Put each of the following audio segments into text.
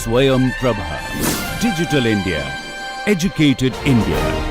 Swayam Prabha. Digital India. Educated India.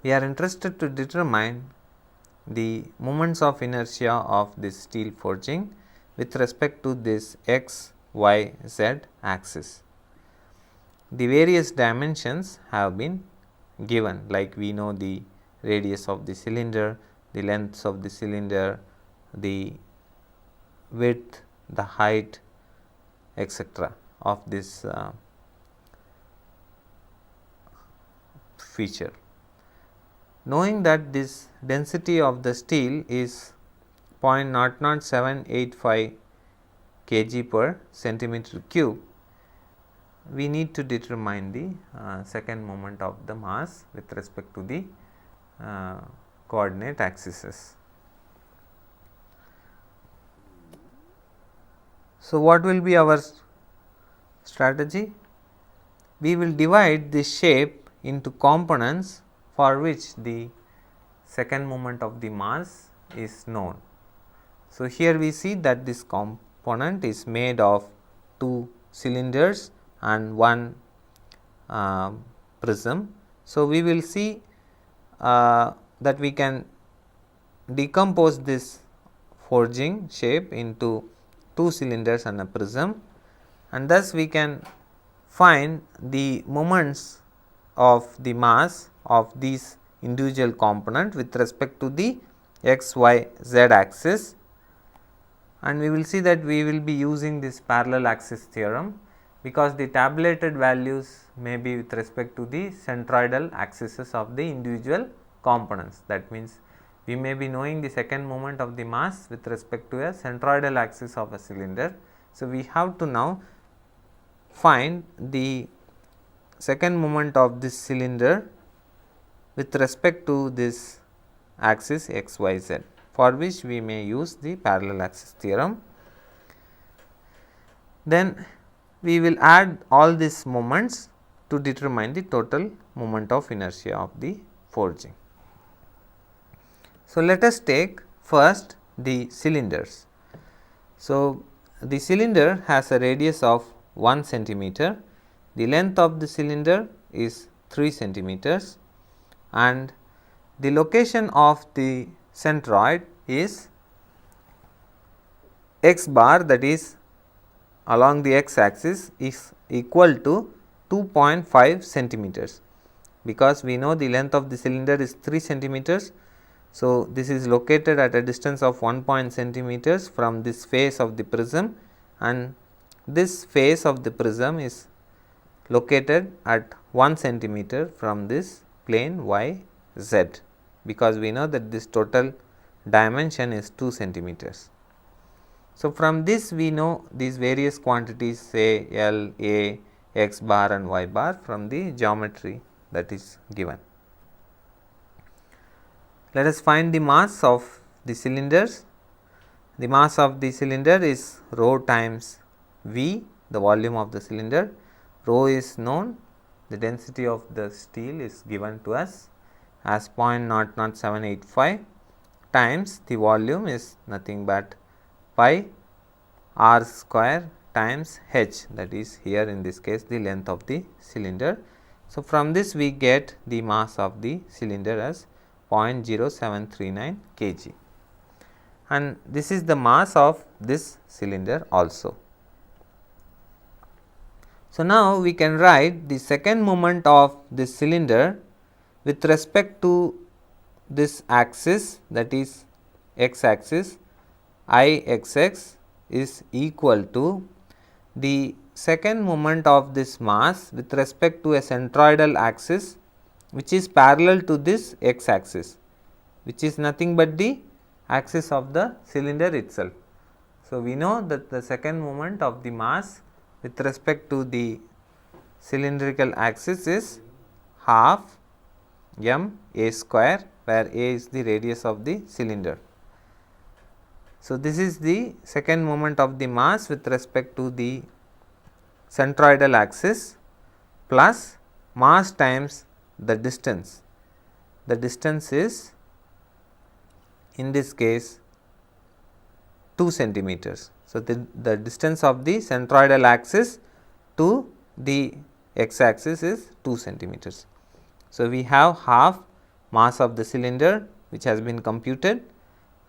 We are interested to determine the moments of inertia of this steel forging with respect to this x, y, z axis. The various dimensions have been given, like we know the radius of the cylinder, the lengths of the cylinder, the width, the height, etc. of this feature. Knowing that this density of the steel is 0.00785 kg per centimeter cube, we need to determine the second moment of the mass with respect to the coordinate axes. So, what will be our strategy? We will divide this shape into components for which the second moment of the mass is known. So, here we see that this component is made of two cylinders and one prism. So, we will see that we can decompose this forging shape into two cylinders and a prism, and thus we can find the moments of the mass of these individual component with respect to the x, y, z axis, and we will see that we will be using this parallel axis theorem, because the tabulated values may be with respect to the centroidal axes of the individual components. That means, we may be knowing the second moment of the mass with respect to a centroidal axis of a cylinder. So, we have to now find the second moment of this cylinder with respect to this axis x, y, z, for which we may use the parallel axis theorem. Then we will add all these moments to determine the total moment of inertia of the forging. So, let us take first the cylinders. So, the cylinder has a radius of 1 centimeter, the length of the cylinder is 3 centimeters, and the location of the centroid is x bar, that is along the x axis, is equal to 2.5 centimeters, because we know the length of the cylinder is 3 centimeters. So, this is located at a distance of 1 centimeters from this face of the prism, and this face of the prism is located at 1 centimeter from this plane y z, because we know that this total dimension is 2 centimeters. So, from this we know these various quantities, say L, A, x bar and y bar, from the geometry that is given. Let us find the mass of the cylinders. The mass of the cylinder is rho times V, the volume of the cylinder. Rho is known, the density of the steel is given to us as 0.00785 times the volume is nothing but pi r square times h, that is here in this case the length of the cylinder. So, from this we get the mass of the cylinder as 0.0739 kg, and this is the mass of this cylinder also. So, now we can write the second moment of this cylinder with respect to this axis, that is x axis, I x x is equal to the second moment of this mass with respect to a centroidal axis which is parallel to this x axis, which is nothing but the axis of the cylinder itself. So, we know that the second moment of the mass with respect to the cylindrical axis is half m a square, where a is the radius of the cylinder. So, this is the second moment of the mass with respect to the centroidal axis plus mass times the distance. The distance is in this case 2 centimeters. So, the distance of the centroidal axis to the x axis is 2 centimeters. So, we have half mass of the cylinder which has been computed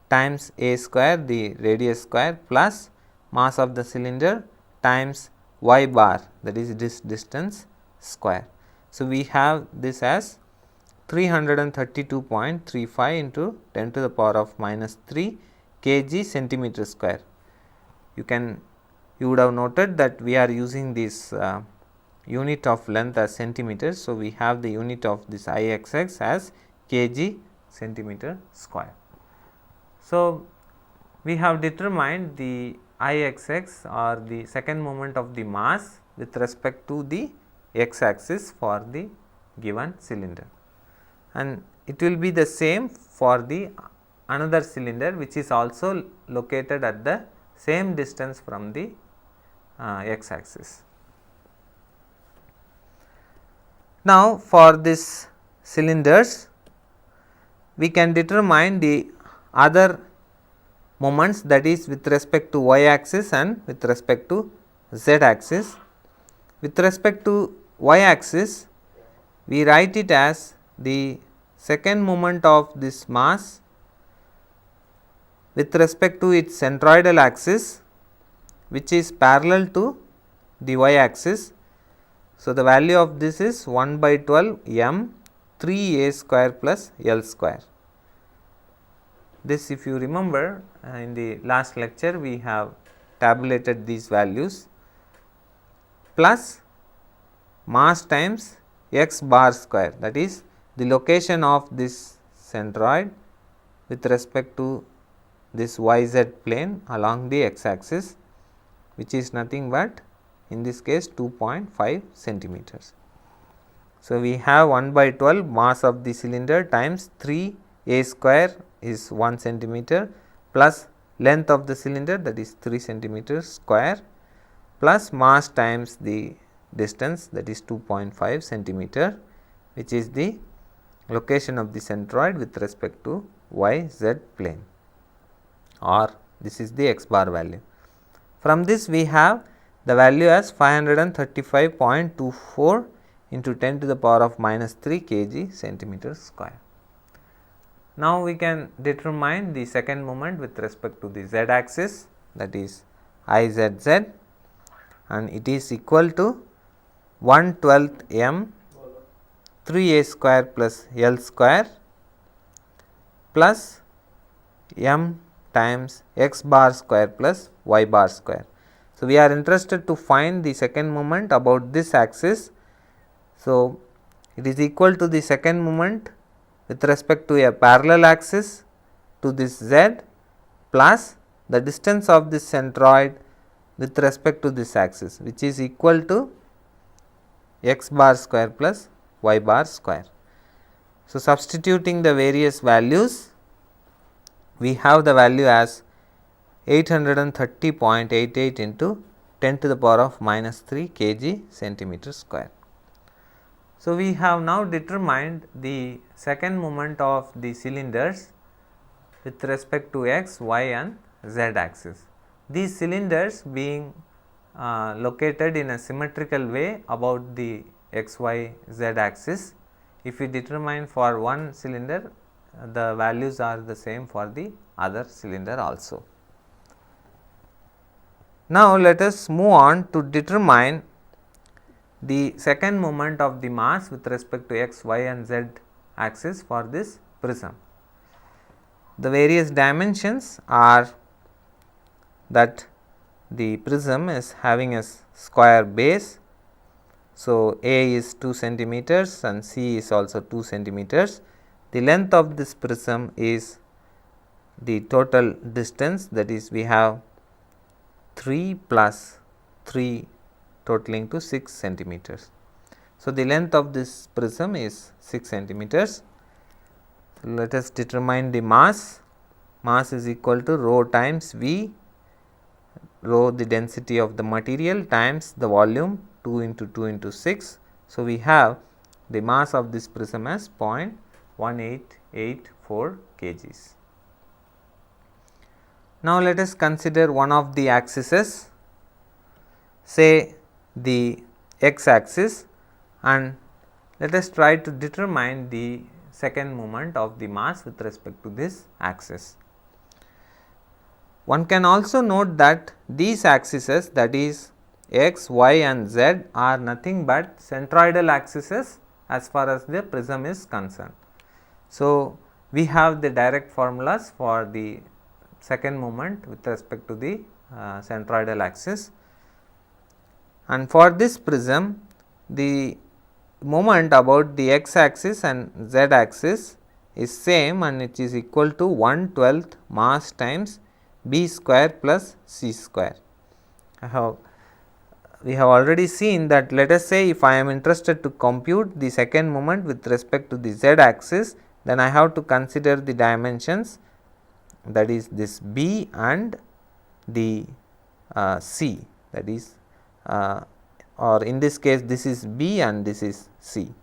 times a square, the radius square, plus mass of the cylinder times y bar, that is this distance square. So, we have this as 332.35 into 10 to the power of minus 3 kg centimeter square. You would have noted that we are using this unit of length as centimeters. So, we have the unit of this IXX as kg centimeter square. So, we have determined the IXX or the second moment of the mass with respect to the x axis for the given cylinder, and it will be the same for the another cylinder which is also located at the same distance from the x axis. Now, for this cylinders we can determine the other moments, that is with respect to y axis and with respect to z axis. With respect to y axis, we write it as the second moment of this mass with respect to its centroidal axis which is parallel to the y axis. So, the value of this is 1 by 12 m 3 a square plus l square. This, if you remember, in the last lecture we have tabulated these values, plus mass times x bar square, that is the location of this centroid with respect to this yz plane along the x axis, which is nothing but in this case 2.5 centimeters. So, we have 1 by 12 mass of the cylinder times 3 a square is 1 centimeter plus length of the cylinder, that is 3 centimeters square, plus mass times the distance, that is 2.5 centimeter, which is the location of the centroid with respect to yz plane, or this is the x bar value. From this we have the value as 535.24 into 10 to the power of minus 3 kg centimeter square. Now, we can determine the second moment with respect to the z axis, that is IZZ, and it is equal to 1/12 m 3 a square plus l square plus m times x bar square plus y bar square. So, we are interested to find the second moment about this axis. So, it is equal to the second moment with respect to a parallel axis to this z plus the distance of this centroid with respect to this axis, which is equal to x bar square plus y bar square. So, substituting the various values, we have the value as 830.88 into 10 to the power of minus 3 kg centimeter square. So, we have now determined the second moment of the cylinders with respect to x, y and z axis. These cylinders being located in a symmetrical way about the x, y, z axis. If we determine for one cylinder, the values are the same for the other cylinder also. Now, let us move on to determine the second moment of the mass with respect to x, y and z axis for this prism. The various dimensions are that the prism is having a square base. So, A is 2 centimeters and C is also 2 centimeters. The length of this prism is the total distance, that is we have 3 plus 3 totaling to 6 centimeters. So, the length of this prism is 6 centimeters. Let us determine the mass. Mass is equal to rho times V, rho the density of the material times the volume, 2 into 2 into 6. So, we have the mass of this prism as 0.1884 kgs. Now, let us consider one of the axes, say the x axis, and let us try to determine the second moment of the mass with respect to this axis. One can also note that these axes, that is x, y and z, are nothing but centroidal axes as far as the prism is concerned. So, we have the direct formulas for the second moment with respect to the centroidal axis, and for this prism the moment about the x axis and z axis is same, and it is equal to 1/12 mass times b square plus c square. We have already seen that, let us say if I am interested to compute the second moment with respect to the z axis, then I have to consider the dimensions, that is this b and the c, that is or in this case this is b and this is c.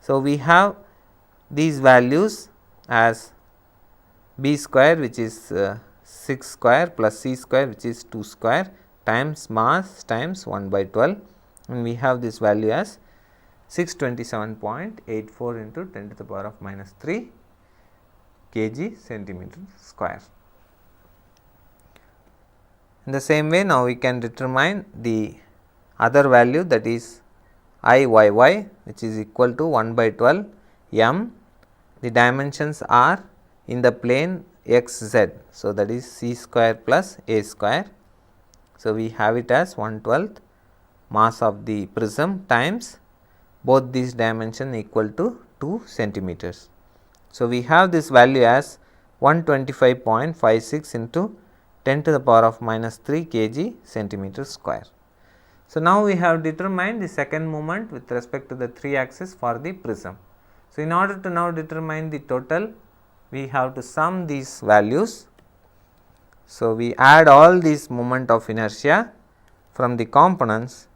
So, we have these values as b square, which is 6 square, plus c square, which is 2 square, times mass times 1/12, and we have this value as 627.84 into 10 to the power of minus 3 kg centimeter square. In the same way, now we can determine the other value, that is Iyy, which is equal to 1/12 m. The dimensions are in the plane xz. So, that is c square plus a square. So, we have it as 1/12 mass of the prism times both these dimensions equal to 2 centimeters. So, we have this value as 125.56 into 10 to the power of minus 3 kg centimeter square. So, now we have determined the second moment with respect to the 3 axis for the prism. So, in order to now determine the total, we have to sum these values. So, we add all these moment of inertia from the components.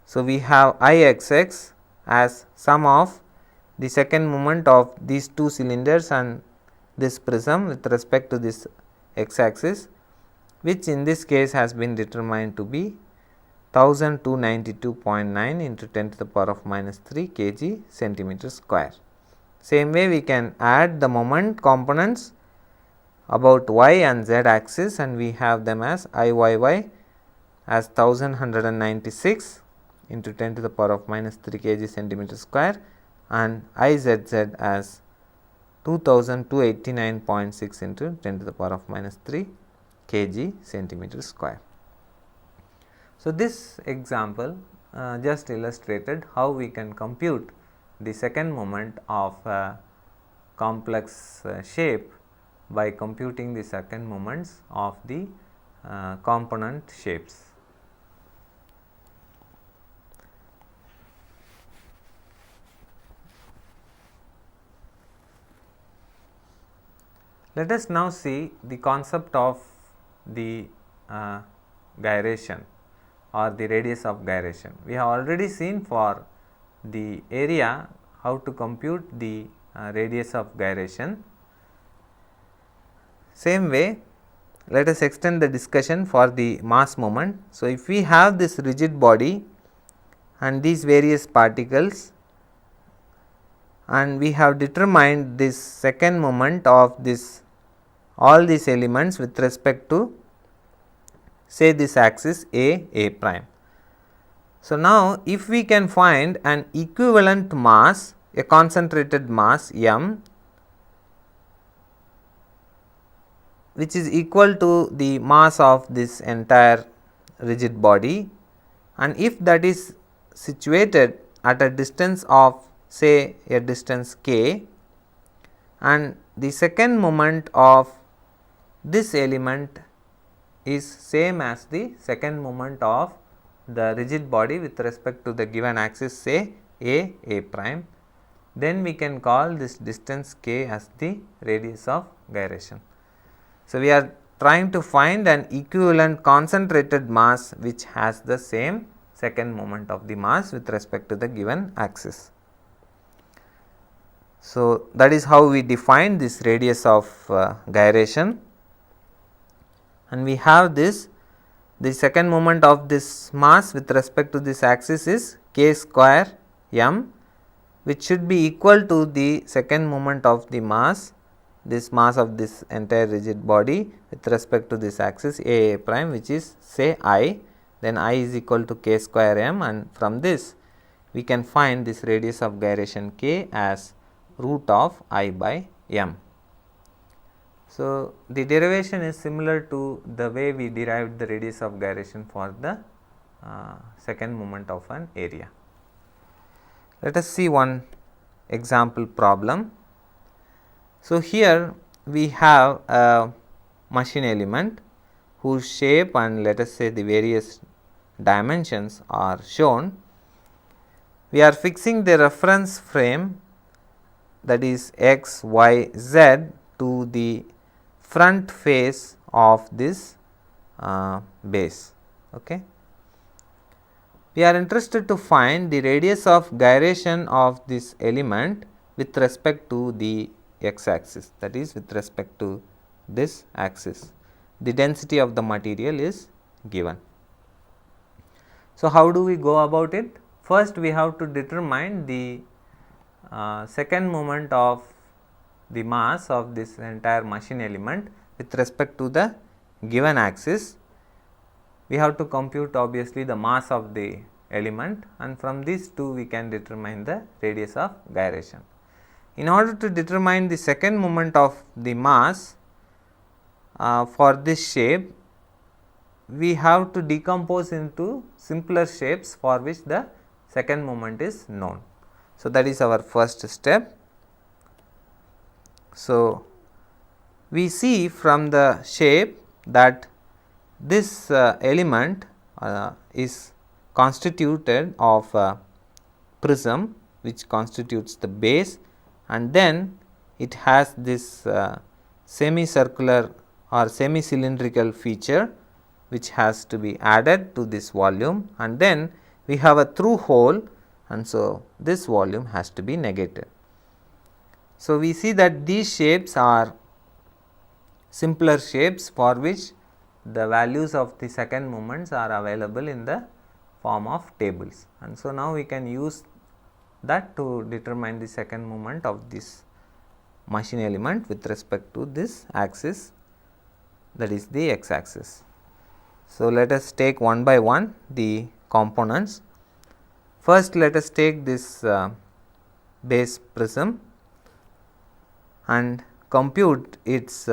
So, we have Ixx as sum of the second moment of these two cylinders and this prism with respect to this x axis, which in this case has been determined to be 1292.9 into 10 to the power of minus 3 kg centimeter square. Same way we can add the moment components about y and z axis, and we have them as Iyy as 1196 into 10 to the power of minus 3 kg centimeter square, and Izz as 2289.6 into 10 to the power of minus 3 kg centimeter square. So, this example just illustrated how we can compute the second moment of a complex shape by computing the second moments of the component shapes. Let us now see the concept of the gyration or the radius of gyration. We have already seen for the area how to compute the radius of gyration. Same way, let us extend the discussion for the mass moment. So, if we have this rigid body and these various particles, and we have determined this second moment of this all these elements with respect to say this axis A prime. So, now if we can find an equivalent mass, a concentrated mass m, which is equal to the mass of this entire rigid body, and if that is situated at a distance of say a distance k, and the second moment of this element is same as the second moment of the rigid body with respect to the given axis say A prime, then we can call this distance k as the radius of gyration. So, we are trying to find an equivalent concentrated mass which has the same second moment of the mass with respect to the given axis. So, that is how we define this radius of gyration, and we have this, the second moment of this mass with respect to this axis is k square m, which should be equal to the second moment of the mass, this mass of this entire rigid body with respect to this axis A prime, which is say I, then I is equal to k square m, and from this we can find this radius of gyration k as root of I by m. So, the derivation is similar to the way we derived the radius of gyration for the second moment of an area. Let us see one example problem. So, here we have a machine element whose shape and let us say the various dimensions are shown. We are fixing the reference frame, that is x, y, z, to the front face of this base. Okay. We are interested to find the radius of gyration of this element with respect to the x axis, that is with respect to this axis. The density of the material is given. So, how do we go about it? First, we have to determine the second moment of the mass of this entire machine element with respect to the given axis. We have to compute obviously the mass of the element, and from these two we can determine the radius of gyration. In order to determine the second moment of the mass for this shape, we have to decompose into simpler shapes for which the second moment is known. So, that is our first step. So, we see from the shape that this element is constituted of a prism which constitutes the base, and then it has this semicircular or semi cylindrical feature which has to be added to this volume, and then we have a through hole, and so this volume has to be negated. So, we see that these shapes are simpler shapes for which the values of the second moments are available in the form of tables, and so now we can use that to determine the second moment of this machine element with respect to this axis, that is the x axis. So, let us take one by one the components. First, let us take this base prism and compute its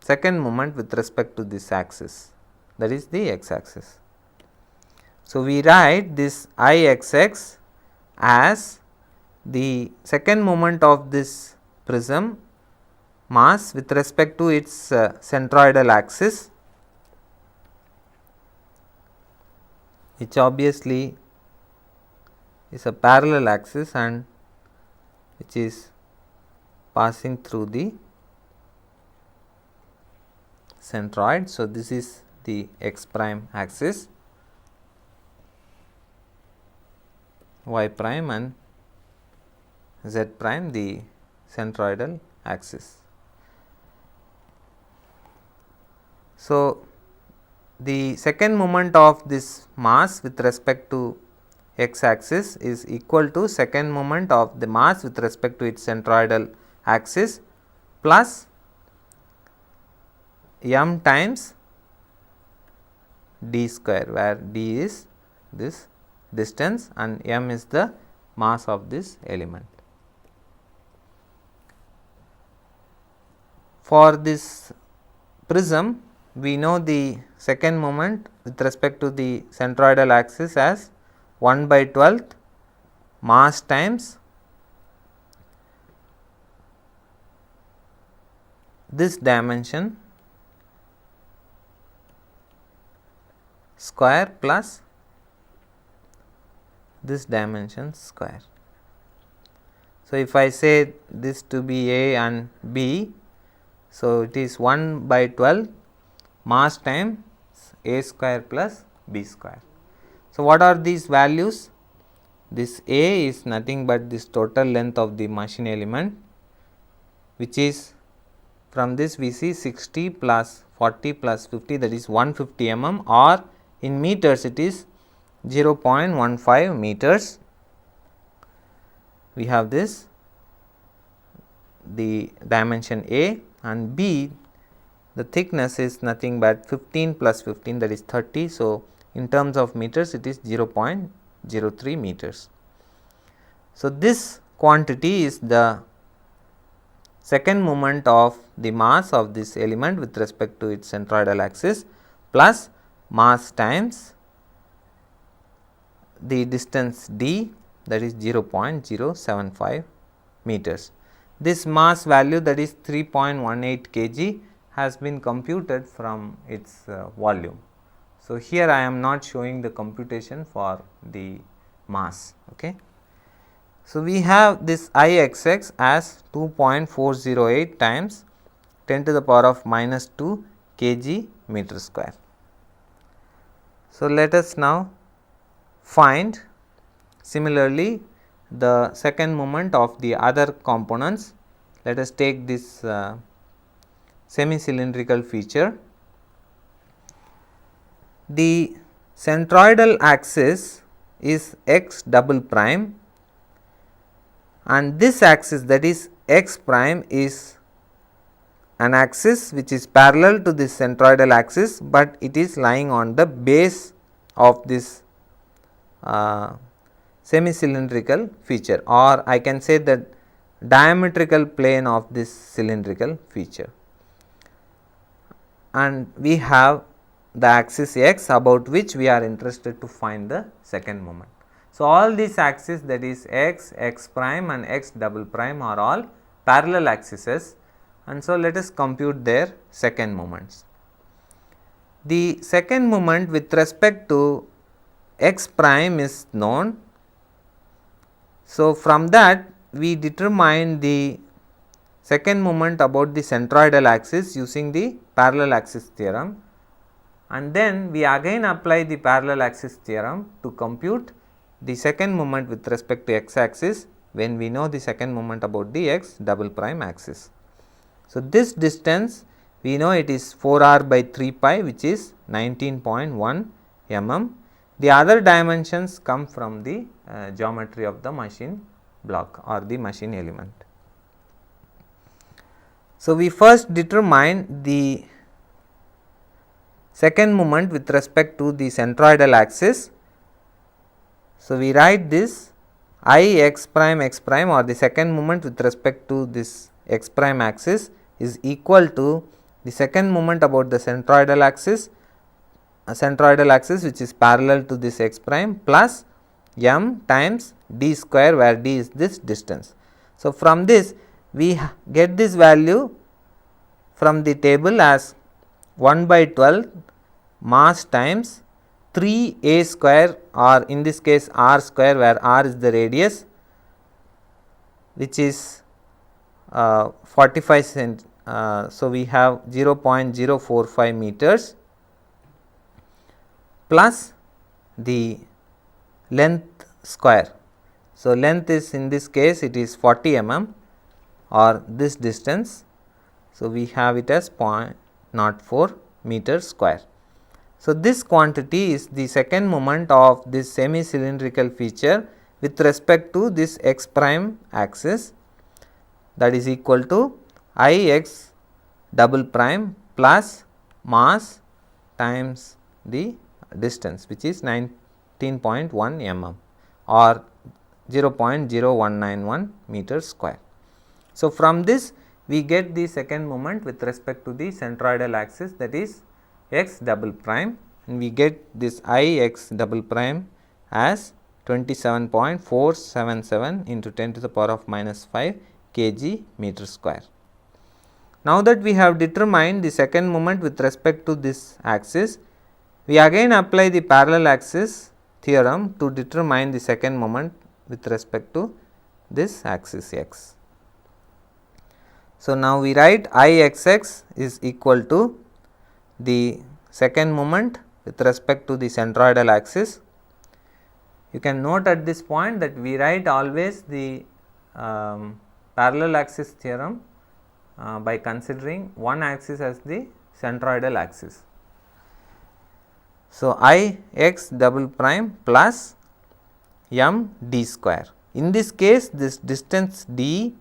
second moment with respect to this axis, that is the x axis. So, we write this Ixx as the second moment of this prism mass with respect to its centroidal axis, which obviously is a parallel axis and which is passing through the centroid. So, this is the x prime axis, y prime and z prime the centroidal axis. So, the second moment of this mass with respect to x axis is equal to second moment of the mass with respect to its centroidal axis plus m times d square, where d is this distance and m is the mass of this element. For this prism, we know the second moment with respect to the centroidal axis as 1 by 12th mass times this dimension square plus this dimension square. So, if I say this to be A and B, so it is 1 by 12 mass times A square plus B square. So, what are these values? This A is nothing but this total length of the machine element, which is, from this we see 60 plus 40 plus 50, that is 150 mm, or in meters it is 0.15 meters. We have this, the dimension A, and B, the thickness is nothing but 15 plus 15, that is 30. So, in terms of meters it is 0.03 meters. So, this quantity is the second moment of the mass of this element with respect to its centroidal axis plus mass times the distance d, that is 0.075 meters. This mass value, that is 3.18 kg, has been computed from its volume. So, here I am not showing the computation for the mass. Okay. So, we have this Ixx as 2.408 times 10 to the power of minus 2 kg meter square. So, let us now find similarly the second moment of the other components. Let us take this semi cylindrical feature. The centroidal axis is x double prime, and this axis, that is x prime, is an axis which is parallel to this centroidal axis, but it is lying on the base of this semi cylindrical feature, or I can say that diametrical plane of this cylindrical feature, and we have the axis x about which we are interested to find the second moment. So, all these axes, that is x, x prime and x double prime, are all parallel axes, and so let us compute their second moments. The second moment with respect to x prime is known. So, from that we determine the second moment about the centroidal axis using the parallel axis theorem, and then we again apply the parallel axis theorem to compute the second moment with respect to x axis when we know the second moment about the x double prime axis. So, this distance we know it is 4r by 3 pi, which is 19.1 mm. The other dimensions come from the geometry of the machine block or the machine element. So, we first determine the second moment with respect to the centroidal axis. So, we write this I x prime or the second moment with respect to this x prime axis is equal to the second moment about the centroidal axis, which is parallel to this x prime, plus m times d square, where d is this distance. So, from this we get this value from the table as 1 by 12 mass times 3 a square, or in this case r square, where r is the radius, which is 45 cent. So, we have 0.045 meters plus the length square. So, length is, in this case it is 40 mm, or this distance. So, we have it as 0.04 meter square. So, this quantity is the second moment of this semi cylindrical feature with respect to this x prime axis, that is equal to I x double prime plus mass times the distance, which is 19.1 mm or 0.0191 meters square. So, from this we get the second moment with respect to the centroidal axis, that is x double prime, and we get this I x double prime as 27.477 into 10 to the power of minus 5 kg meter square. Now that we have determined the second moment with respect to this axis, we again apply the parallel axis theorem to determine the second moment with respect to this axis x. So, now we write I x x is equal to the second moment with respect to the centroidal axis. You can note at this point that we write always the parallel axis theorem by considering one axis as the centroidal axis. So, I x double prime plus m d square. In this case, this distance d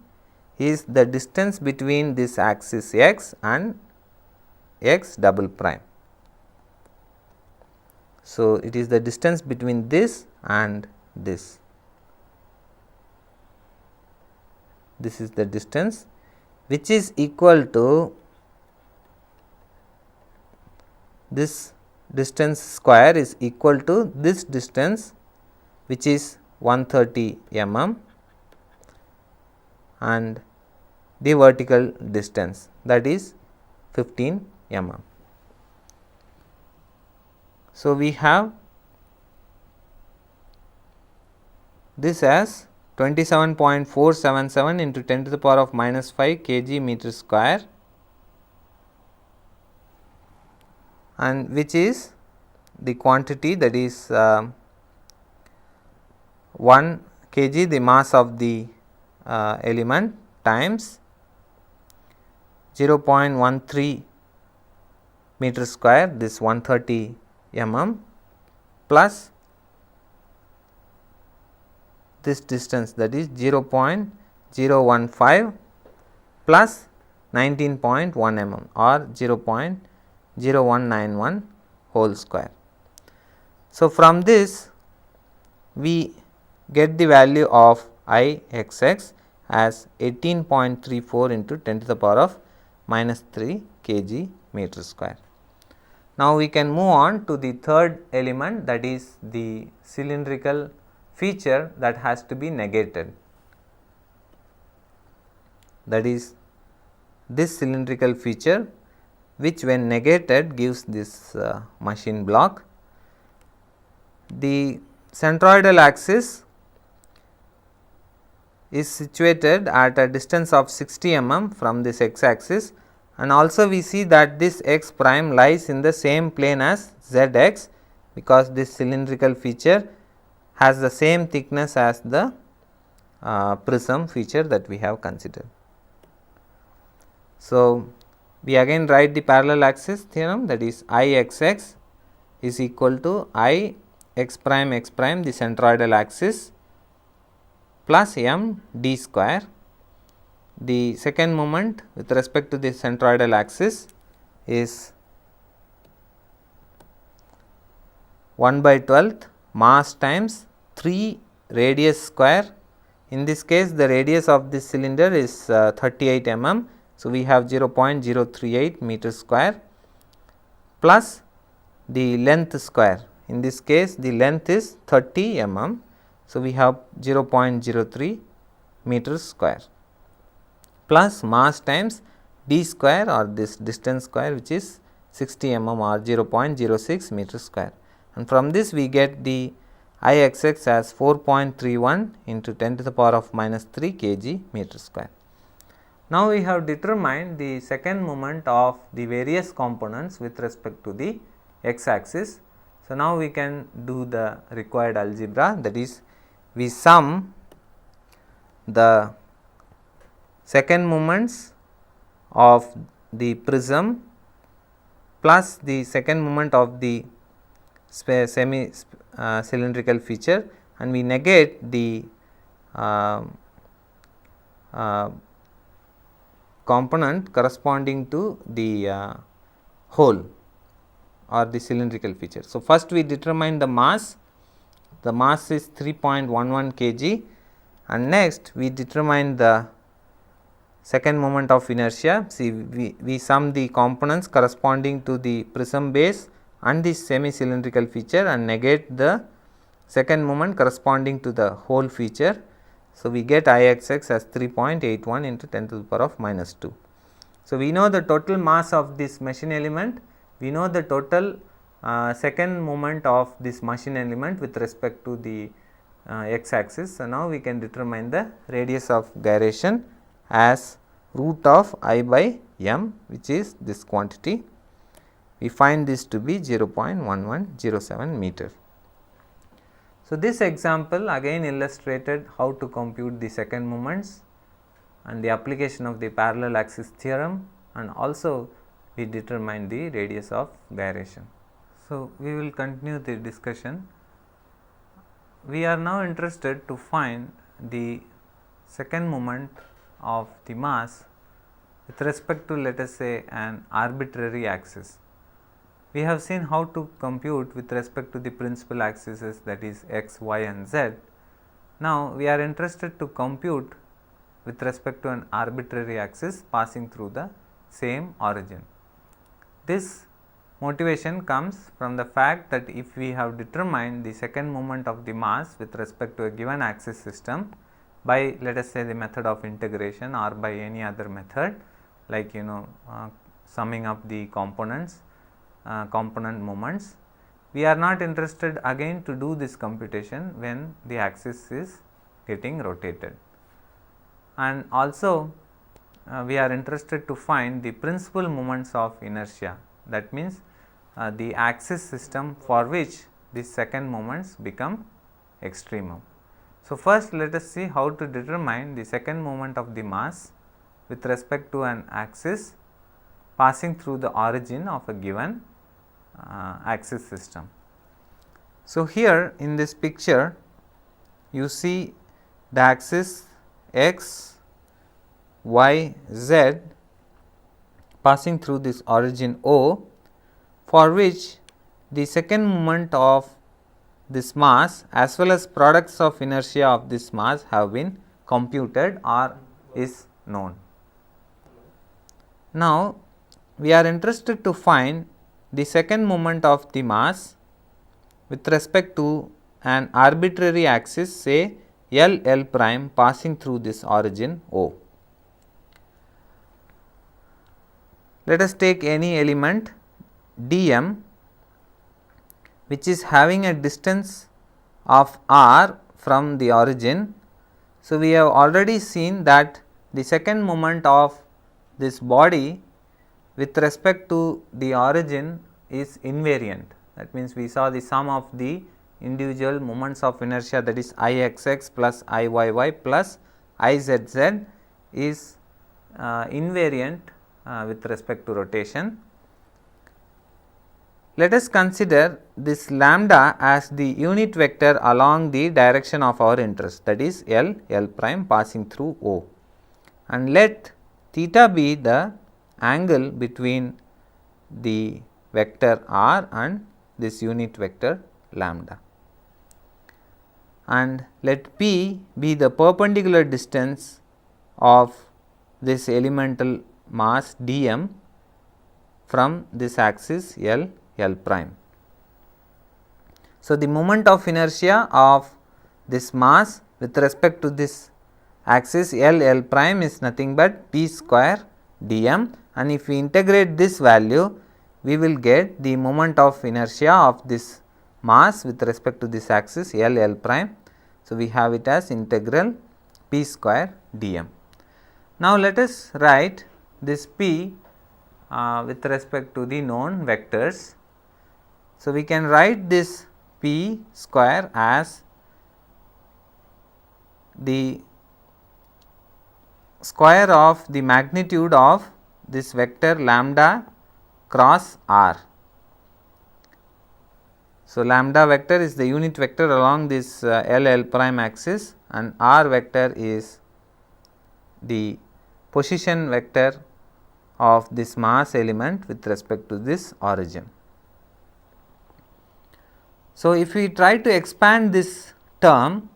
is the distance between this axis x and x double prime. So, it is the distance between this and this. This is the distance which is equal to this distance square is equal to this distance, which is 130 mm, and the vertical distance, that is 15 mm. So, we have this as 27.477 into 10 to the power of minus 5 kg meter square, and which is the quantity, that is 1 kg the mass of the element times 0.13 meter square, this 130 mm, plus this distance, that is 0.015 plus 19.1 mm or 0.0191 whole square. So, from this we get the value of I x x as 18.34 into 10 to the power of minus 3 kg meter square. Now, we can move on to the third element, that is the cylindrical feature that has to be negated, that is this cylindrical feature, which when negated gives this machine block. The centroidal axis is situated at a distance of 60 mm from this x axis, and also we see that this x prime lies in the same plane as z x, because this cylindrical feature has the same thickness as the prism feature that we have considered. So, we again write the parallel axis theorem, that is I x x is equal to I x prime the centroidal axis plus m d square. The second moment with respect to the centroidal axis is 1/12th mass times 3 radius square. In this case, the radius of this cylinder is 38 mm. So, we have 0.038 meter square plus the length square. In this case, the length is 30 mm. So, we have 0.03 meter square plus mass times d square or this distance square, which is 60 mm or 0.06 meter square, and from this we get the I x x as 4.31 into 10 to the power of minus 3 kg meter square. Now, we have determined the second moment of the various components with respect to the x axis. So, now we can do the required algebra, that is we sum the second moments of the prism plus the second moment of the semi cylindrical feature, and we negate the component corresponding to the hole or the cylindrical feature. So, first we determine the mass is 3.11 kg, and next we determine the second moment of inertia. See, we sum the components corresponding to the prism base and the semi cylindrical feature and negate the second moment corresponding to the hole feature. So, we get Ixx as 3.81 into 10 to the power of minus 2. So, we know the total mass of this machine element, we know the total second moment of this machine element with respect to the x axis. So, now we can determine the radius of gyration as root of I by m, which is this quantity. We find this to be 0.1107 meter. So, this example again illustrated how to compute the second moments and the application of the parallel axis theorem, and also we determine the radius of gyration. So, we will continue the discussion. We are now interested to find the second moment of the mass with respect to, let us say, an arbitrary axis. We have seen how to compute with respect to the principal axes, that is x, y and z. Now, we are interested to compute with respect to an arbitrary axis passing through the same origin. This motivation comes from the fact that if we have determined the second moment of the mass with respect to a given axis system by, let us say, the method of integration or by any other method, like summing up the components, component moments, we are not interested again to do this computation when the axis is getting rotated. And also we are interested to find the principal moments of inertia, that means the axis system for which these second moments become extremum. So, first let us see how to determine the second moment of the mass with respect to an axis passing through the origin of a given axis system. So, here in this picture you see the axis x, y, z passing through this origin O, for which the second moment of this mass as well as products of inertia of this mass have been computed or is known. Now, we are interested to find the second moment of the mass with respect to an arbitrary axis, say L prime passing through this origin O. Let us take any element dm which is having a distance of r from the origin. So, we have already seen that the second moment of this body with respect to the origin is invariant. That means, we saw the sum of the individual moments of inertia, that is Ixx plus Iyy plus Izz is invariant with respect to rotation. Let us consider this lambda as the unit vector along the direction of our interest, that is L prime passing through O, and let theta be the angle between the vector r and this unit vector lambda, and let p be the perpendicular distance of this elemental mass dm from this axis L prime. So, the moment of inertia of this mass with respect to this axis L prime is nothing but p square dm, and if we integrate this value, we will get the moment of inertia of this mass with respect to this axis L prime. So, we have it as integral p square dm. Now, let us write this p with respect to the known vectors. So, we can write this p square as the square of the magnitude of this vector lambda cross r. So, lambda vector is the unit vector along this L prime axis, and r vector is the position vector of this mass element with respect to this origin. So, if we try to expand this term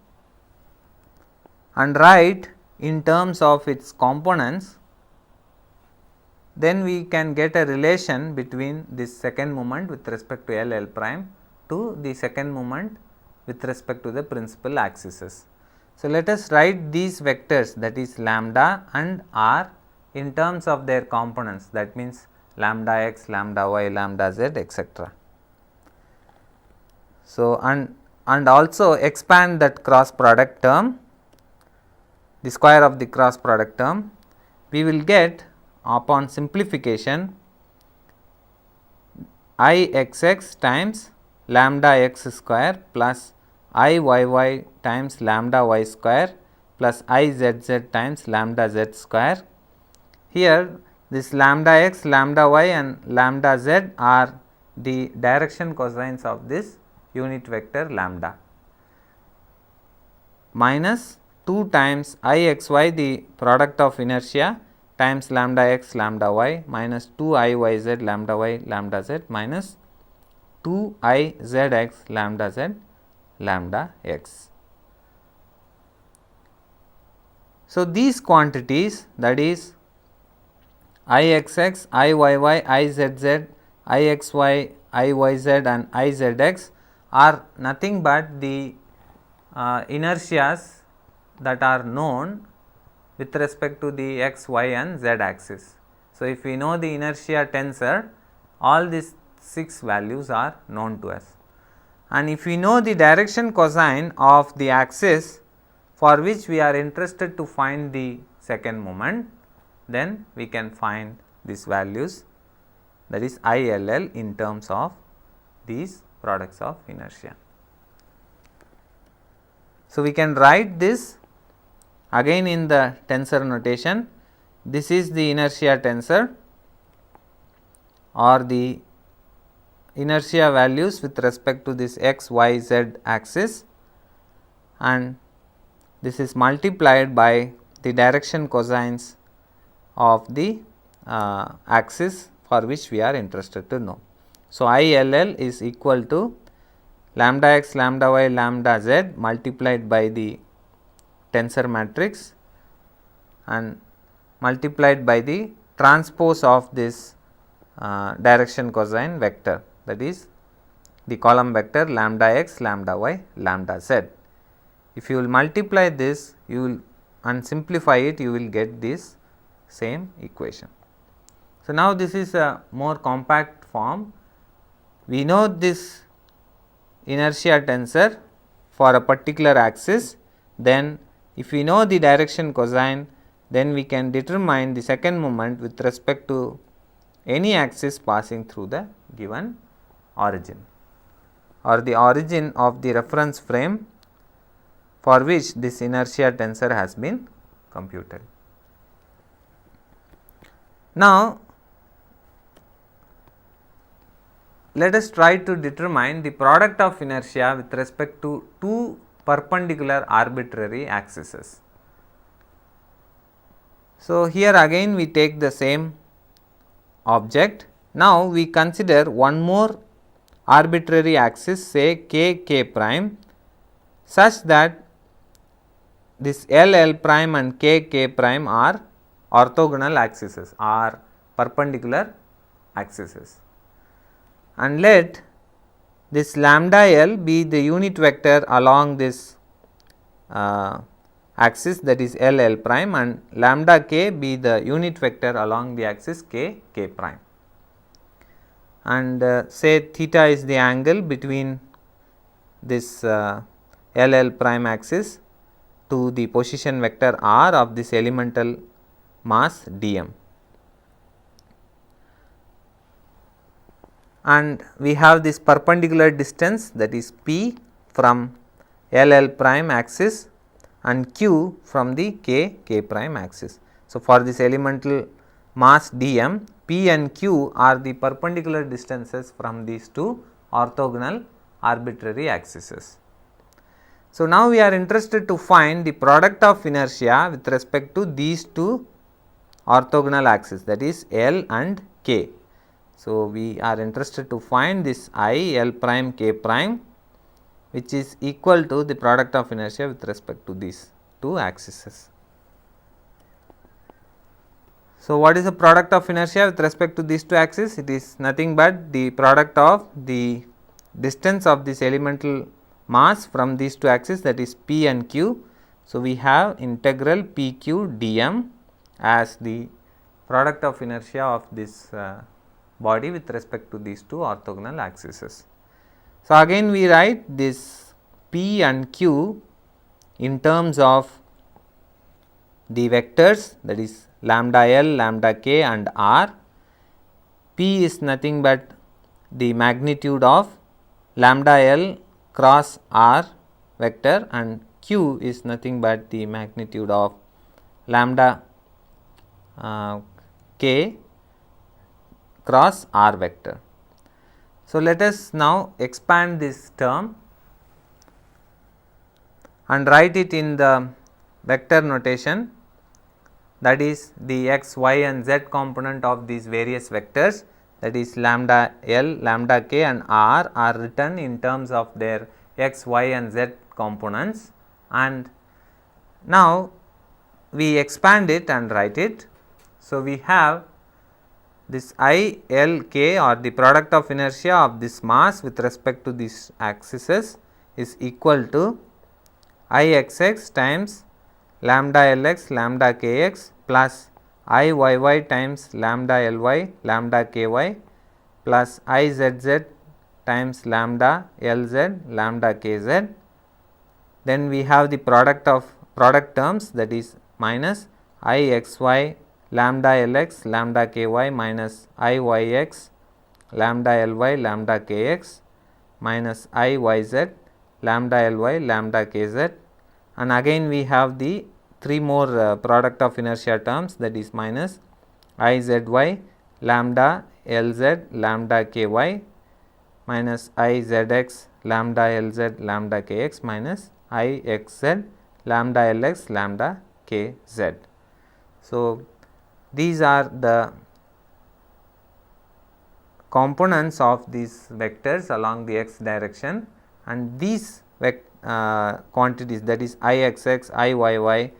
and write in terms of its components, then we can get a relation between this second moment with respect to L prime to the second moment with respect to the principal axes. So, let us write these vectors, that is lambda and r, in terms of their components, that means lambda x, lambda y, lambda z, etc. So, and also expand that cross product term, the square of the cross product term, we will get upon simplification Ixx times lambda x square plus Iyy times lambda y square plus Izz times lambda z square. Here this lambda x, lambda y and lambda z are the direction cosines of this unit vector lambda, minus 2 times Ixy, the product of inertia, times lambda x, lambda y, minus 2 Iyz, lambda y, lambda z, minus 2 Izx, lambda z, lambda x. So, these quantities, that is Ixx, Iyy, Izz, Ixy, Iyz and Izx are nothing but the inertias that are known with respect to the x, y and z axis. So, if we know the inertia tensor, all these 6 values are known to us, and if we know the direction cosine of the axis for which we are interested to find the second moment, then we can find these values, that is ILL, in terms of these products of inertia. So, we can write this again in the tensor notation. This is the inertia tensor or the inertia values with respect to this x, y, z axis, and this is multiplied by the direction cosines of the axis for which we are interested to know. So, ILL is equal to lambda x, lambda y, lambda z multiplied by the tensor matrix and multiplied by the transpose of this direction cosine vector, that is the column vector lambda x, lambda y, lambda z. If you will multiply this, you will and simplify it, you will get this same equation. So, now this is a more compact form. We know this inertia tensor for a particular axis, then if we know the direction cosine, then we can determine the second moment with respect to any axis passing through the given origin or the origin of the reference frame for which this inertia tensor has been computed. Now, let us try to determine the product of inertia with respect to two perpendicular arbitrary axes. So, here again we take the same object. Now, we consider one more arbitrary axis, say k prime, such that this L prime and k prime are orthogonal axes, are perpendicular axes, and let this lambda L be the unit vector along this axis, that is L prime, and lambda k be the unit vector along the axis k prime, and say theta is the angle between this L prime axis to the position vector r of this elemental mass dm. And we have this perpendicular distance, that is p from L prime axis and q from the k prime axis. So, for this elemental mass dm, p and q are the perpendicular distances from these two orthogonal arbitrary axes. So, now we are interested to find the product of inertia with respect to these two orthogonal axes, that is L and K. So, we are interested to find this I L prime K prime, which is equal to the product of inertia with respect to these two axes. So, what is the product of inertia with respect to these two axes? It is nothing but the product of the distance of this elemental mass from these two axes, that is P and Q. So, we have integral P Q dm as the product of inertia of this body with respect to these two orthogonal axes. So, again we write this P and Q in terms of the vectors, that is lambda L, lambda K and R. P is nothing but the magnitude of lambda L cross R vector, and Q is nothing but the magnitude of lambda K cross R vector. So, let us now expand this term and write it in the vector notation, that is the x, y and z component of these various vectors, that is lambda L, lambda K and R are written in terms of their x, y and z components, and now we expand it and write it. So, we have this I L K, or the product of inertia of this mass with respect to these axes, is equal to I x x times lambda L x lambda K x plus I y y times lambda L y lambda K y plus I z z times lambda L z lambda K z. Then we have the product terms, that is minus I x y lambda L x lambda K y minus I y x lambda L y lambda K x minus I y z lambda L y lambda K z, and again we have the three more product of inertia terms, that is minus I z y lambda L z lambda K y minus I z x lambda L z lambda K x minus I x z lambda L x lambda K z. So, these are the components of these vectors along the x direction, and these quantities, that is I x x, I y y,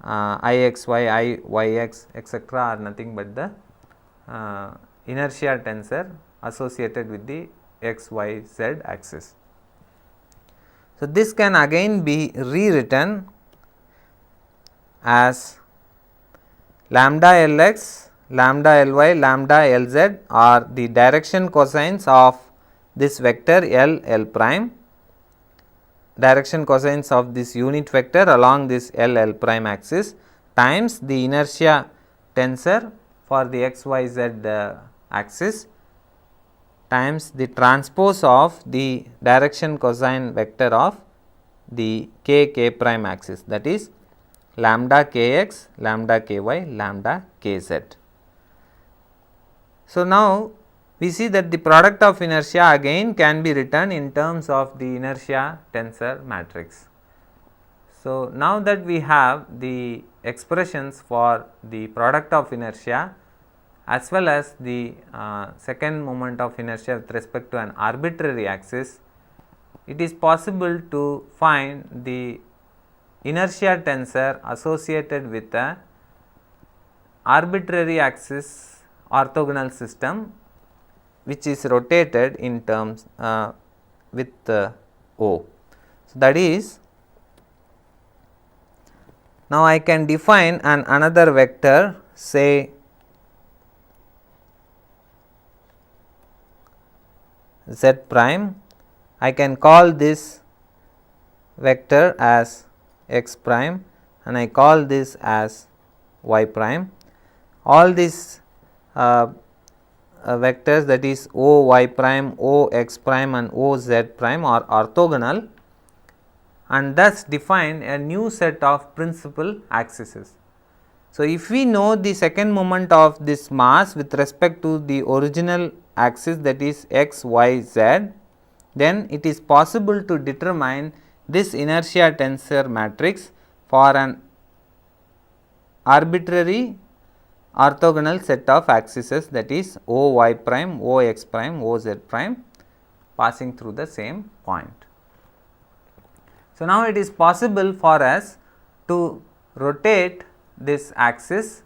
I x y, I y x etc. are nothing but the inertia tensor associated with the x, y, z axis. So, this can again be rewritten as lambda L x, lambda L y, lambda L z are the direction cosines of this vector L L prime, direction cosines of this unit vector along this L L prime axis, times the inertia tensor for the x y z axis times the transpose of the direction cosine vector of the k k prime axis, that is lambda k x, lambda k y, lambda k z. So, now we see that the product of inertia again can be written in terms of the inertia tensor matrix. So, now that we have the expressions for the product of inertia as well as the second moment of inertia with respect to an arbitrary axis, it is possible to find the inertia tensor associated with a arbitrary axis orthogonal system which is rotated in terms with O. So, that is, now I can define another vector, say z prime. I can call this vector as x prime and I call this as y prime. All these vectors, that is O y prime, O x prime and O z prime, are orthogonal and thus define a new set of principal axes. So, if we know the second moment of this mass with respect to the original axis, that is x, y, z, then it is possible to determine this inertia tensor matrix for an arbitrary orthogonal set of axes, that is O y prime, O x prime, O z prime passing through the same point. So, now it is possible for us to rotate this axis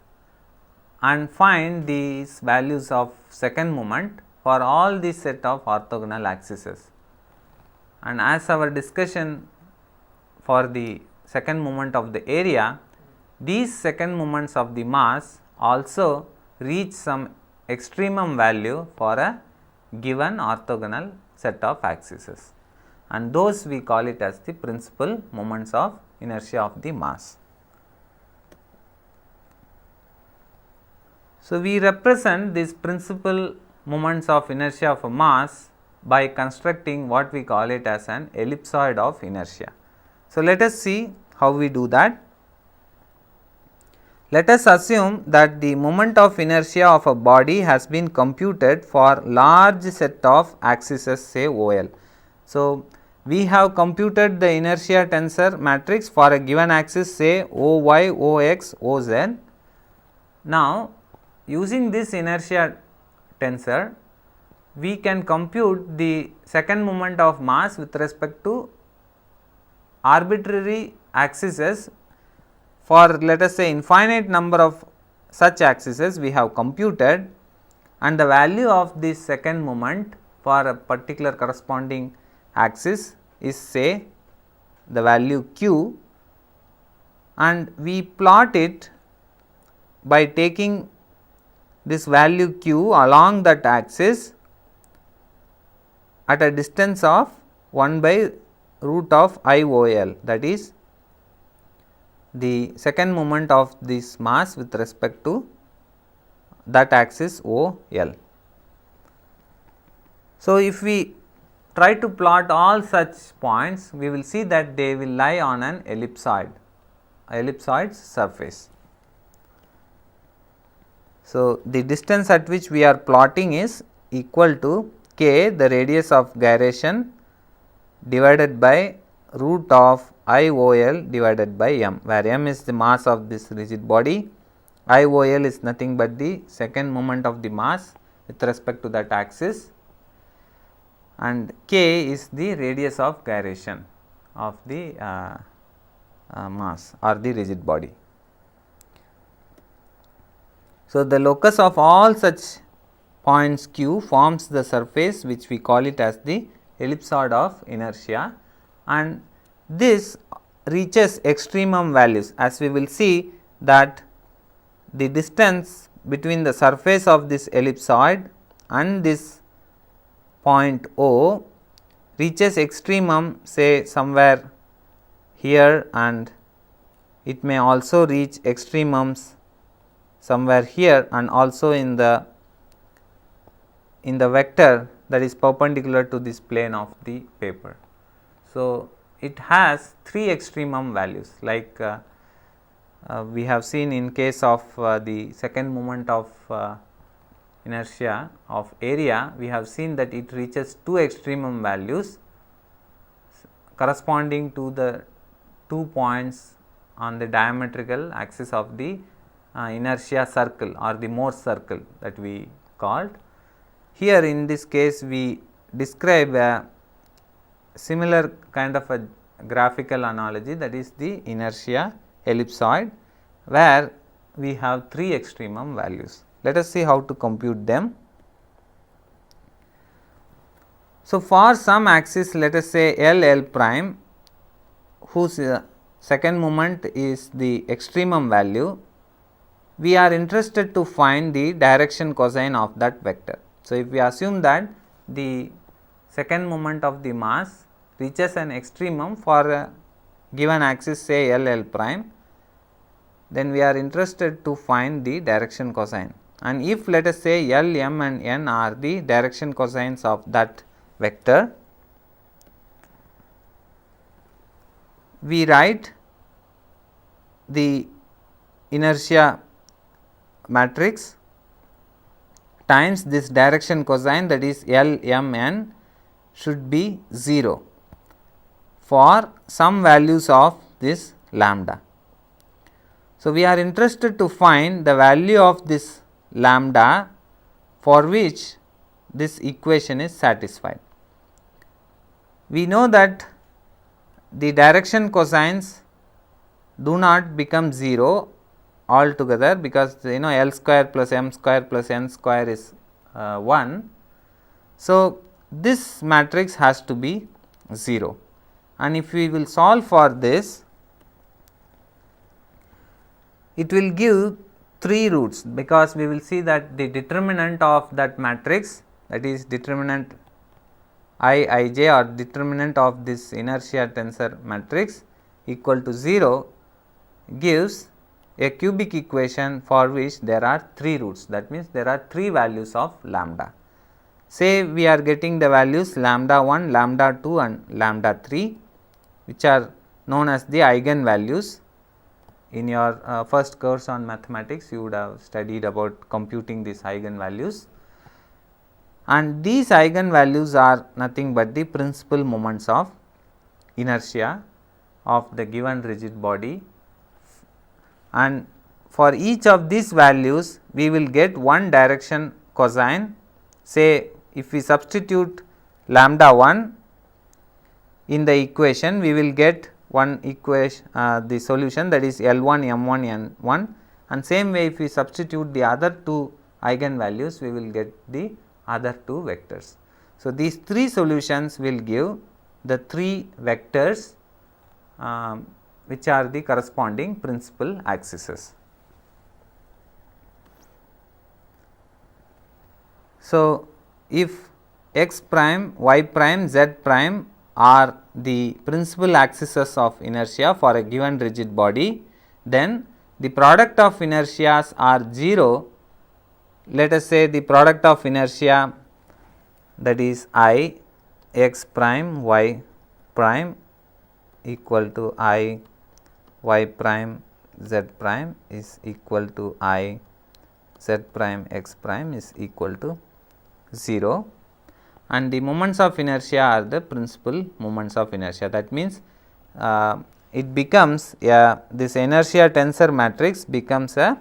and find these values of second moment for all the set of orthogonal axes. And as our discussion for the second moment of the area, these second moments of the mass also reach some extremum value for a given orthogonal set of axes, and those we call it as the principal moments of inertia of the mass. So, we represent these principal moments of inertia of a mass by constructing what we call it as an ellipsoid of inertia. So, let us see how we do that. Let us assume that the moment of inertia of a body has been computed for large set of axes, say OL. So, we have computed the inertia tensor matrix for a given axis, say OY, OX, OZ. Now, using this inertia tensor, we can compute the second moment of mass with respect to arbitrary axes for, let us say, infinite number of such axes we have computed, and the value of this second moment for a particular corresponding axis is, say, the value q, and we plot it by taking this value q along that axis at a distance of 1 by root of IOL, that is the second moment of this mass with respect to that axis OL. So, if we try to plot all such points, we will see that they will lie on an ellipsoid surface. So, the distance at which we are plotting is equal to k, the radius of gyration, divided by root of IOL divided by m, where m is the mass of this rigid body, IOL is nothing but the second moment of the mass with respect to that axis, and k is the radius of gyration of the mass or the rigid body. So, the locus of all such points q forms the surface which we call it as the ellipsoid of inertia, and this reaches extremum values, as we will see that the distance between the surface of this ellipsoid and this point O reaches extremum, say somewhere here, and it may also reach extremums somewhere here, and also in the vector that is perpendicular to this plane of the paper. So, it has 3 extremum values, like we have seen in case of the second moment of inertia of area, we have seen that it reaches 2 extremum values corresponding to the 2 points on the diametrical axis of the inertia circle or the Morse circle that we called. Here in this case we describe a similar kind of a graphical analogy, that is the inertia ellipsoid, where we have 3 extremum values. Let us see how to compute them. So, for some axis, let us say L prime, whose second moment is the extremum value, we are interested to find the direction cosine of that vector. So, if we assume that the second moment of the mass reaches an extremum for a given axis, say L prime, then we are interested to find the direction cosine, and if let us say L, M and N are the direction cosines of that vector, we write the inertia matrix times this direction cosine, that is L, M, N, should be 0 for some values of this lambda. So, we are interested to find the value of this lambda for which this equation is satisfied. We know that the direction cosines do not become 0 altogether, because L square plus m square plus n square is 1. So, this matrix has to be 0, and if we will solve for this, it will give 3 roots, because we will see that the determinant of that matrix, that is determinant Ij or determinant of this inertia tensor matrix equal to 0, gives a cubic equation for which there are 3 roots. That means, there are 3 values of lambda. Say we are getting the values lambda 1, lambda 2 and lambda 3, which are known as the eigenvalues. In your first course on mathematics, you would have studied about computing these eigenvalues, and these eigenvalues are nothing but the principal moments of inertia of the given rigid body, and for each of these values we will get one direction cosine. Say if we substitute lambda 1 in the equation, we will get one equation, the solution, that is L1 M1 N1, and same way if we substitute the other 2 eigenvalues, we will get the other 2 vectors. So, these 3 solutions will give the 3 vectors which are the corresponding principal axes. So, if x prime, y prime, z prime are the principal axes of inertia for a given rigid body, then the product of inertias are 0. Let us say the product of inertia, that is I x prime y prime equal to I y prime z prime is equal to I z prime x prime is equal to 0, and the moments of inertia are the principal moments of inertia. That means, it becomes this inertia tensor matrix becomes a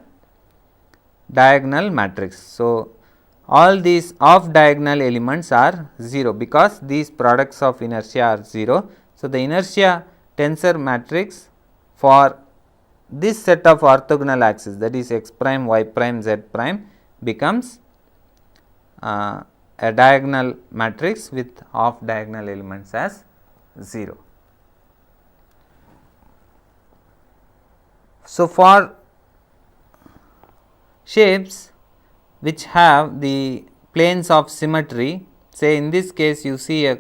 diagonal matrix. So, all these off diagonal elements are 0, because these products of inertia are 0. So, the inertia tensor matrix for this set of orthogonal axes, that is x prime, y prime, z prime, becomes a diagonal matrix with off diagonal elements as 0. So, for shapes which have the planes of symmetry, say in this case you see a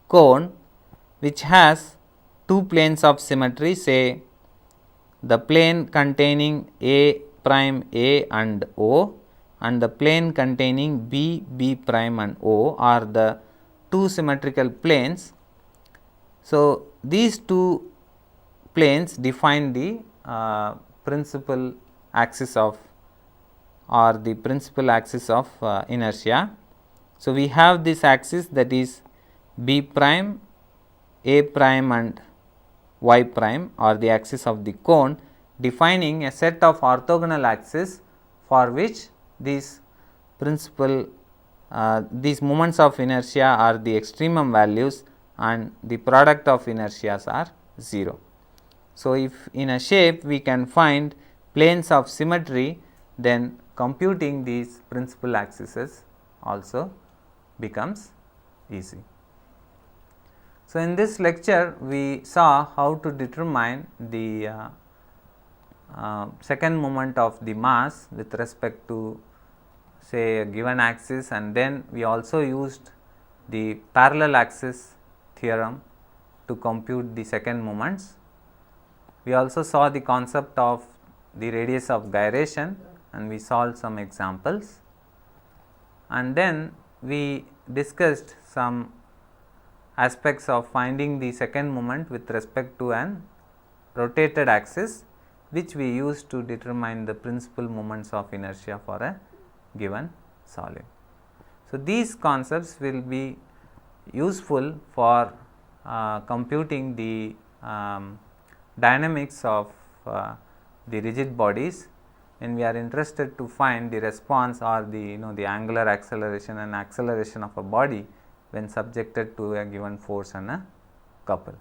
cone which has 2 planes of symmetry, say the plane containing A prime A and O, and the plane containing B, B prime and O are the 2 symmetrical planes. So, these 2 planes define the principal axis of, or the principal axis of inertia. So, we have this axis, that is B prime, A prime and Y prime, or the axis of the cone, defining a set of orthogonal axes for which these principal these moments of inertia are the extremum values and the product of inertias are 0. So, if in a shape we can find planes of symmetry, then computing these principal axes also becomes easy. So, in this lecture we saw how to determine the second moment of the mass with respect to say a given axis, and then we also used the parallel axis theorem to compute the second moments. We also saw the concept of the radius of gyration and we solved some examples, and then we discussed some aspects of finding the second moment with respect to an rotated axis, which we use to determine the principal moments of inertia for a given solid. So, these concepts will be useful for computing the dynamics of the rigid bodies, when we are interested to find the response or the the angular acceleration and acceleration of a body when subjected to a given force and a couple.